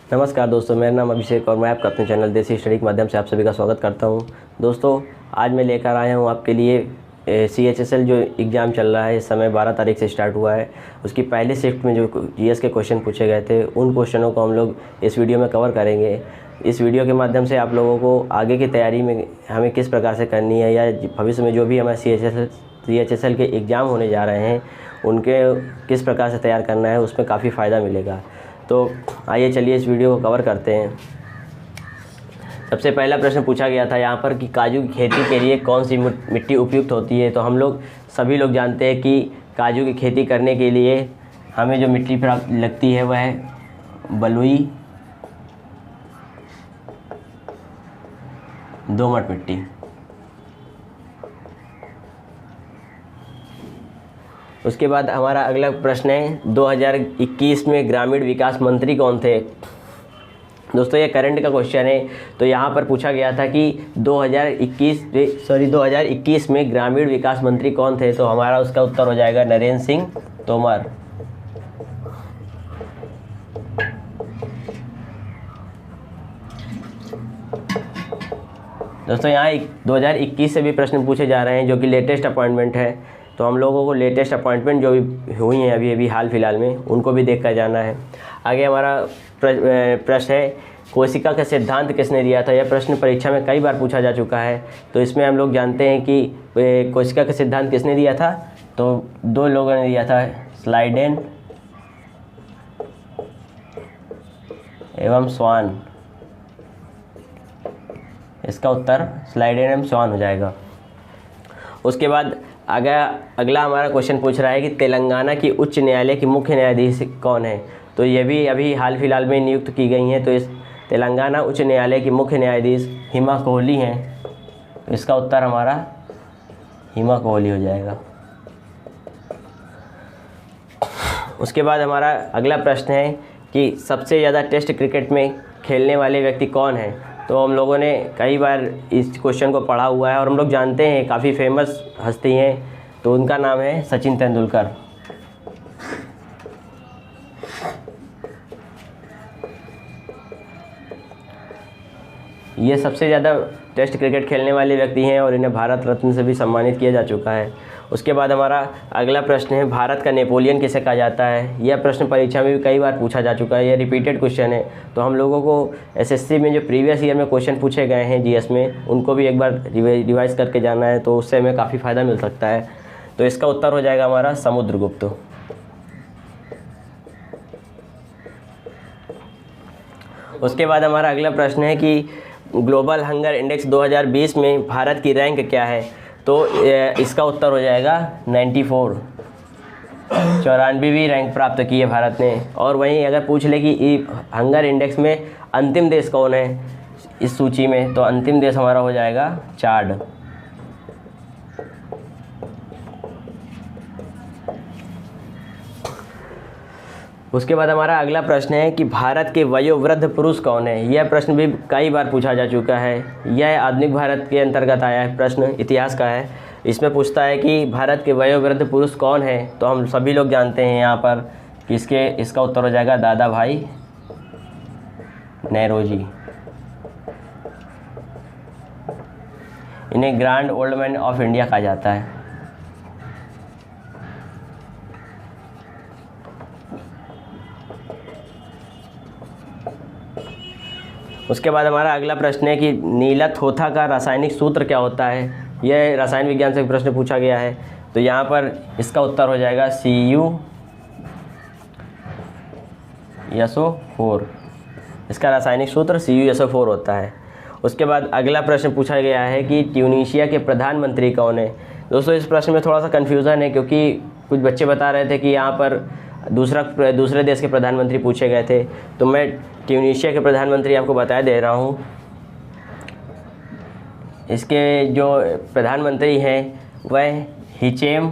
नमस्कार दोस्तों, मेरा नाम अभिषेक और मैं आपका अपने चैनल देसी स्टडी के माध्यम से आप सभी का स्वागत करता हूं। दोस्तों, आज मैं लेकर आया हूं आपके लिए CHSL जो एग्ज़ाम चल रहा है, इस समय 12 तारीख से स्टार्ट हुआ है। उसकी पहले शिफ्ट में जो GS के क्वेश्चन पूछे गए थे, उन क्वेश्चनों को हम लोग इस वीडियो में कवर करेंगे। इस वीडियो के माध्यम से आप लोगों को आगे की तैयारी में हमें किस प्रकार से करनी है या भविष्य में जो भी हमारे CHSL के एग्ज़ाम होने जा रहे हैं उनके किस प्रकार से तैयार करना है, उसमें काफ़ी फ़ायदा मिलेगा। तो आइए चलिए इस वीडियो को कवर करते हैं। सबसे पहला प्रश्न पूछा गया था यहाँ पर कि काजू की खेती के लिए कौन सी मिट्टी उपयुक्त होती है। तो हम लोग सभी लोग जानते हैं कि काजू की खेती करने के लिए हमें जो मिट्टी प्राप्त लगती है वह है बलुई दोमट मिट्टी। उसके बाद हमारा अगला प्रश्न है 2021 में ग्रामीण विकास मंत्री कौन थे। दोस्तों, ये करंट का क्वेश्चन है। तो यहाँ पर पूछा गया था कि 2021 में ग्रामीण विकास मंत्री कौन थे। तो हमारा उसका उत्तर हो जाएगा नरेंद्र सिंह तोमर। दोस्तों, यहाँ 2021 से भी प्रश्न पूछे जा रहे हैं जो कि लेटेस्ट अपॉइंटमेंट है। तो हम लोगों को लेटेस्ट अपॉइंटमेंट जो भी हुई हैं अभी हाल फिलहाल में, उनको भी देख कर जाना है। आगे हमारा प्रश्न है कोशिका का सिद्धांत किसने दिया था। यह प्रश्न परीक्षा में कई बार पूछा जा चुका है। तो इसमें हम लोग जानते हैं कि कोशिका का सिद्धांत किसने दिया था। तो दो लोगों ने दिया था, स्लाइडेन एवं स्वान। इसका उत्तर स्लाइडेन एवं स्वान हो जाएगा। उसके बाद अगला हमारा क्वेश्चन पूछ रहा है कि तेलंगाना की उच्च न्यायालय की मुख्य न्यायाधीश कौन है। तो ये भी अभी हाल फिलहाल में नियुक्त की गई हैं। तो इस तेलंगाना उच्च न्यायालय की मुख्य न्यायाधीश हिमा कोहली हैं। तो इसका उत्तर हमारा हिमा कोहली हो जाएगा। उसके बाद हमारा अगला प्रश्न है कि सबसे ज़्यादा टेस्ट क्रिकेट में खेलने वाले व्यक्ति कौन है। तो हम लोगों ने कई बार इस क्वेश्चन को पढ़ा हुआ है और हम लोग जानते हैं काफ़ी फेमस हस्ती हैं। तो उनका नाम है सचिन तेंदुलकर। ये सबसे ज़्यादा टेस्ट क्रिकेट खेलने वाले व्यक्ति हैं और इन्हें भारत रत्न से भी सम्मानित किया जा चुका है। उसके बाद हमारा अगला प्रश्न है भारत का नेपोलियन किसे कहा जाता है। यह प्रश्न परीक्षा में भी कई बार पूछा जा चुका है। यह रिपीटेड क्वेश्चन है। तो हम लोगों को SSC में जो प्रीवियस ईयर में क्वेश्चन पूछे गए हैं GS में, उनको भी एक बार रिवाइज करके जाना है। तो उससे हमें काफ़ी फ़ायदा मिल सकता है। तो इसका उत्तर हो जाएगा हमारा समुद्रगुप्त। उसके बाद हमारा अगला प्रश्न है कि ग्लोबल हंगर इंडेक्स 2020 में भारत की रैंक क्या है। तो इसका उत्तर हो जाएगा 94, 94वीं रैंक प्राप्त की है भारत ने। और वहीं अगर पूछ ले कि हंगर इंडेक्स में अंतिम देश कौन है इस सूची में, तो अंतिम देश हमारा हो जाएगा चाड। उसके बाद हमारा अगला प्रश्न है कि भारत के वयोवृद्ध पुरुष कौन है। यह प्रश्न भी कई बार पूछा जा चुका है। यह आधुनिक भारत के अंतर्गत आया है, प्रश्न इतिहास का है। इसमें पूछता है कि भारत के वयोवृद्ध पुरुष कौन है। तो हम सभी लोग जानते हैं यहाँ पर कि इसका उत्तर हो जाएगा दादा भाई नेहरूजी। इन्हें grand old man of India कहा जाता है। उसके बाद हमारा अगला प्रश्न है कि नीला थोथा का रासायनिक सूत्र क्या होता है। यह रसायन विज्ञान से प्रश्न पूछा गया है। तो यहाँ पर इसका उत्तर हो जाएगा CuSO4। इसका रासायनिक सूत्र CuSO4 होता है। उसके बाद अगला प्रश्न पूछा गया है कि ट्यूनीशिया के प्रधानमंत्री कौन है। दोस्तों, इस प्रश्न में थोड़ा सा कन्फ्यूज़न है क्योंकि कुछ बच्चे बता रहे थे कि यहाँ पर दूसरे देश के प्रधानमंत्री पूछे गए थे। तो मैं ट्यूनीशिया के प्रधानमंत्री आपको बता दे रहा हूँ। इसके जो प्रधानमंत्री हैं वह हिचेम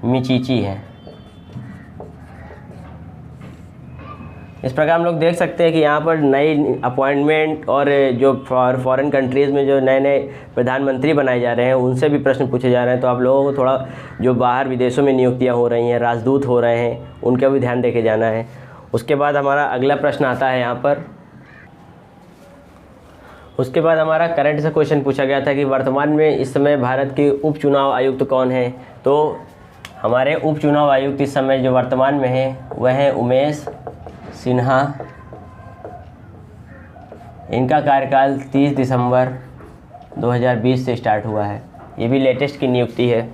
मिचिची है। इस प्रकार हम लोग देख सकते हैं कि यहाँ पर नई अपॉइंटमेंट और जो फॉरेन कंट्रीज़ में जो नए नए प्रधानमंत्री बनाए जा रहे हैं उनसे भी प्रश्न पूछे जा रहे हैं। तो आप लोगों को थोड़ा जो बाहर विदेशों में नियुक्तियाँ हो रही हैं, राजदूत हो रहे हैं, उनका भी ध्यान देके जाना है। उसके बाद हमारा अगला प्रश्न आता है यहाँ पर। उसके बाद हमारा करंट से क्वेश्चन पूछा गया था कि वर्तमान में इस समय भारत के उपचुनाव आयुक्त कौन है। तो हमारे उपचुनाव आयुक्त इस समय जो वर्तमान में है वह है उमेश सिन्हा। इनका कार्यकाल 30 दिसंबर 2020 से स्टार्ट हुआ है। ये भी लेटेस्ट की नियुक्ति है।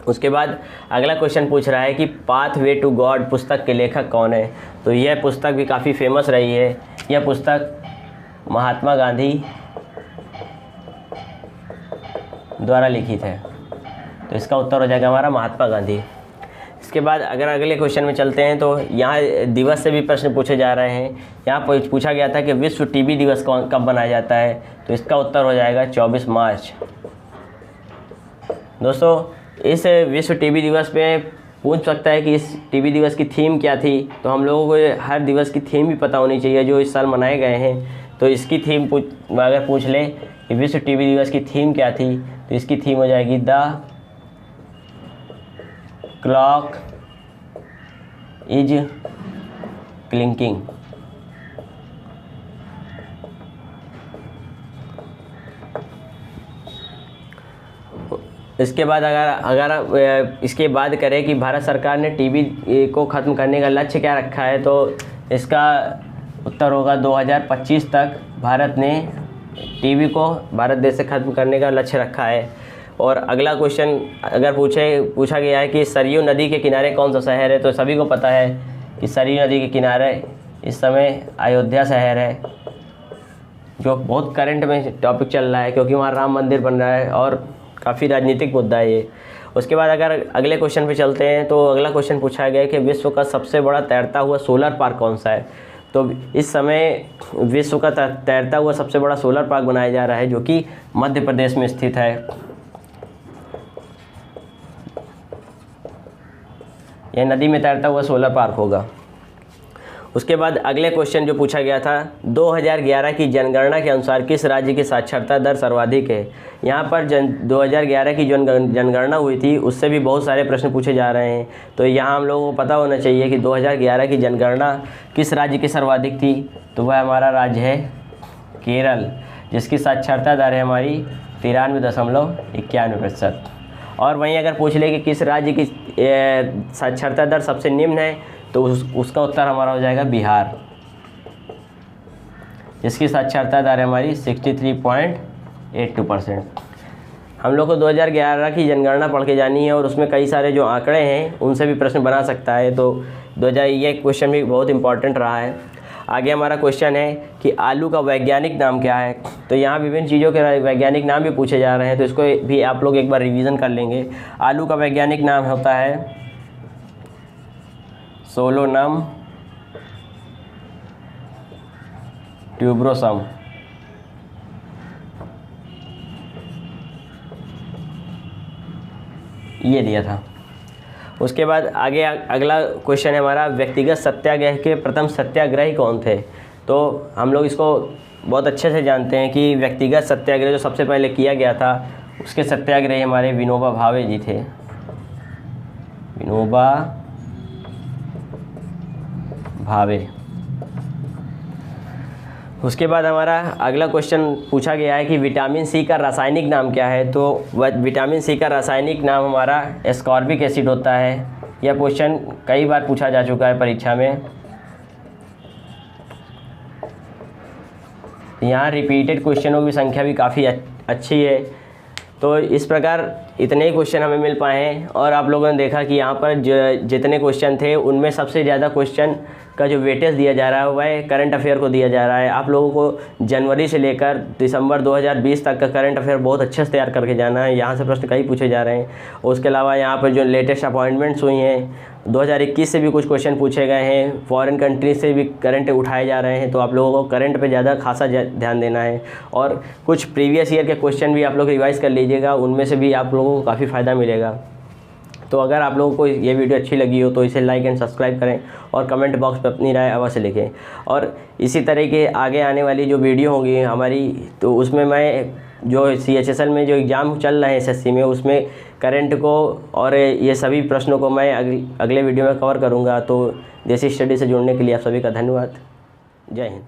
उसके बाद अगला क्वेश्चन पूछ रहा है कि पाथवे टू गॉड पुस्तक के लेखक कौन है। तो यह पुस्तक भी काफ़ी फेमस रही है। यह पुस्तक महात्मा गांधी द्वारा लिखित है। तो इसका उत्तर हो जाएगा हमारा महात्मा गांधी। इसके बाद अगर अगले क्वेश्चन में चलते हैं तो यहाँ दिवस से भी प्रश्न पूछे जा रहे हैं। यहाँ पूछा गया था कि विश्व टीबी दिवस कब मनाया जाता है। तो इसका उत्तर हो जाएगा 24 मार्च। दोस्तों, इस विश्व टीबी दिवस पे पूछ सकता है कि इस टीबी दिवस की थीम क्या थी। तो हम लोगों को हर दिवस की थीम भी पता होनी चाहिए जो इस साल मनाए गए हैं। तो इसकी थीम अगर पूछ ले कि विश्व टीबी दिवस की थीम क्या थी, तो इसकी थीम हो जाएगी द क्लॉक इज क्लिंकिंग। इसके बाद अगर इसके बाद करें कि भारत सरकार ने टीबी को ख़त्म करने का लक्ष्य क्या रखा है, तो इसका उत्तर होगा 2025 तक भारत ने टीबी को भारत देश से ख़त्म करने का लक्ष्य रखा है। और अगला क्वेश्चन अगर पूछा गया है कि सरयू नदी के किनारे कौन सा शहर है। तो सभी को पता है कि सरयू नदी के किनारे इस समय अयोध्या शहर है, जो बहुत करंट में टॉपिक चल रहा है क्योंकि वहाँ राम मंदिर बन रहा है और काफ़ी राजनीतिक मुद्दा है ये। उसके बाद अगर अगले क्वेश्चन पे चलते हैं तो अगला क्वेश्चन पूछा गया है कि विश्व का सबसे बड़ा तैरता हुआ सोलर पार्क कौन सा है। तो इस समय विश्व का तैरता हुआ सबसे बड़ा सोलर पार्क बनाया जा रहा है जो कि मध्य प्रदेश में स्थित है। यह नदी में तैरता हुआ सोलर पार्क होगा। उसके बाद अगले क्वेश्चन जो पूछा गया था 2011 की जनगणना के अनुसार किस राज्य की साक्षरता दर सर्वाधिक है। यहाँ पर 2011 की जो जनगणना हुई थी उससे भी बहुत सारे प्रश्न पूछे जा रहे हैं। तो यहाँ हम लोगों को पता होना चाहिए कि 2011 की जनगणना किस राज्य की सर्वाधिक थी। तो वह हमारा राज्य है केरल, जिसकी साक्षरता दर है हमारी 93.91%। और वहीं अगर पूछ ले कि किस राज्य की साक्षरता दर सबसे निम्न है, तो उसका उत्तर हमारा हो जाएगा बिहार, जिसकी साक्षरता दर है हमारी 63.82%। हम लोग को 2011 की जनगणना पढ़ के जानी है और उसमें कई सारे जो आंकड़े हैं उनसे भी प्रश्न बना सकता है। तो 2000 ये क्वेश्चन भी बहुत इंपॉर्टेंट रहा है। आगे हमारा क्वेश्चन है कि आलू का वैज्ञानिक नाम क्या है। तो यहाँ विभिन्न चीज़ों के वैज्ञानिक नाम भी पूछे जा रहे हैं, तो इसको भी आप लोग एक बार रिवीजन कर लेंगे। आलू का वैज्ञानिक नाम होता है सोलोनम ट्यूब्रोसम। ये दिया था। उसके बाद आगे अगला क्वेश्चन है हमारा व्यक्तिगत सत्याग्रह के प्रथम सत्याग्रही कौन थे। तो हम लोग इसको बहुत अच्छे से जानते हैं कि व्यक्तिगत सत्याग्रह जो सबसे पहले किया गया था उसके सत्याग्रही हमारे विनोबा भावे जी थे। विनोबा भावे। उसके बाद हमारा अगला क्वेश्चन पूछा गया है कि विटामिन सी का रासायनिक नाम क्या है। तो विटामिन सी का रासायनिक नाम हमारा एस्कॉर्बिक एसिड होता है। यह क्वेश्चन कई बार पूछा जा चुका है परीक्षा में। यहाँ रिपीटेड क्वेश्चनों की संख्या भी काफ़ी अच्छी है। तो इस प्रकार इतने ही क्वेश्चन हमें मिल पाए हैं और आप लोगों ने देखा कि यहाँ पर जितने क्वेश्चन थे उनमें सबसे ज़्यादा क्वेश्चन का जो वेटेज दिया जा रहा है वह करंट अफेयर को दिया जा रहा है। आप लोगों को जनवरी से लेकर दिसंबर 2020 तक का करंट अफेयर बहुत अच्छे से तैयार करके जाना है। यहाँ से प्रश्न कई पूछे जा रहे हैं। उसके अलावा यहाँ पर जो लेटेस्ट अपॉइंटमेंट्स हुई हैं 2021 से भी कुछ क्वेश्चन पूछे गए हैं, फॉरेन कंट्री से भी करंट उठाए जा रहे हैं। तो आप लोगों को करंट पे ज़्यादा खासा ध्यान देना है और कुछ प्रीवियस ईयर के क्वेश्चन भी आप लोग रिवाइज़ कर लीजिएगा, उनमें से भी आप लोगों को काफ़ी फ़ायदा मिलेगा। तो अगर आप लोगों को ये वीडियो अच्छी लगी हो तो इसे लाइक एंड सब्सक्राइब करें और कमेंट बॉक्स में अपनी राय अवश्य लिखें। और इसी तरह के आगे आने वाली जो वीडियो होंगी हमारी, तो उसमें मैं जो CHSL में जो एग्ज़ाम चल रहे हैं SSC में, उसमें करंट को और ये सभी प्रश्नों को मैं अगले वीडियो में कवर करूँगा। तो देसी स्टडी से जुड़ने के लिए आप सभी का धन्यवाद। जय हिंद।